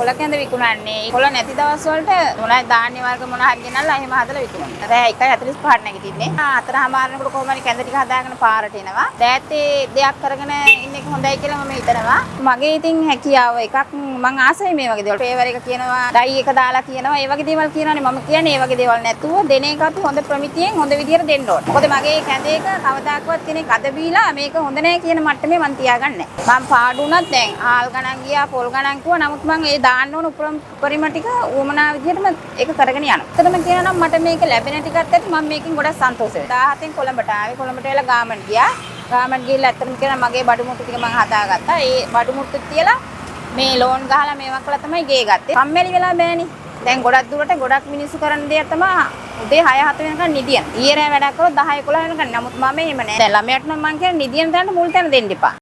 කොළ කැඳ විකුණන්නේ. කොළ නැති දවස් වලට මොනවද ධාන්‍ය වර්ග මොන හරි ගෙනල්ලා එහෙම හදලා විකුණනවා. රෑ 1:45ට නැගිටින්නේ. 4:00 කොහොම හරි කැඳ ටික හදාගෙන පාරට එනවා. දැත්තේ දෙයක් කරගෙන ඉන්න එක හොඳයි කියලා මම හිතනවා. මගේ ඉතින් හැකියාව එකක් මං ආසයි මේ වගේ දේවල්. ෆේවර් එක කියනවා, ඩයි එක දාලා කියනවා. ඒ වගේ දේවල් කියනවානේ. මම කියන්නේ ඒ වගේ දේවල් නැතුව දෙන එකත් හොඳ ප්‍රමිතියෙන් හොඳ විදියට දෙන්න ඕනේ. මොකද මගේ කැඳේක කවදාකවත් කෙනෙක් අද බීලා මේක හොඳ නැහැ කියන මට්ටමේ මං තියාගන්නේ නැහැ. මං පාඩු උනත් දැන් ආල් ගණන් ගියා, පොල් ගණන් කිව්වා. නමුත් මං ඒ දාන්න ඕන උපරිම ටික උවමනා විදියටම ඒක කරගෙන යනවා. එතනම කියනවා නම් මට මේක ලැබෙන ටිකත් ඇති මම මේකෙන් ගොඩක් සන්තෝෂයි. 17න් කොළඹට ආවේ. කොළඹට වෙලා ගාමන්ට් ගියා. ගාමන්ට් ගිහලා ඇත්තටම කියනවා මගේ බඩු මුට්ටු ටික මං හදාගත්තා. ඒ බඩු මුට්ටු තියලා මේ ලෝන් ගහලා මේවා කළා තමයි ගේ ගත්තේ. කම්මැලි වෙලා බෑනේ. දැන් ගොඩක් දුරට ගොඩක් මිනිස්සු කරන දේ තමයි උදේ 6-7 වෙනකන් නිදියන. ඊයේ රෑ වැඩක් කරොත් 10-11 වෙනකන්. නමුත් මම එහෙම නෑ. දැන් ළමයට නම් මං කියන්නේ නිදියන තැනට මුල් තැන දෙන්න එපා.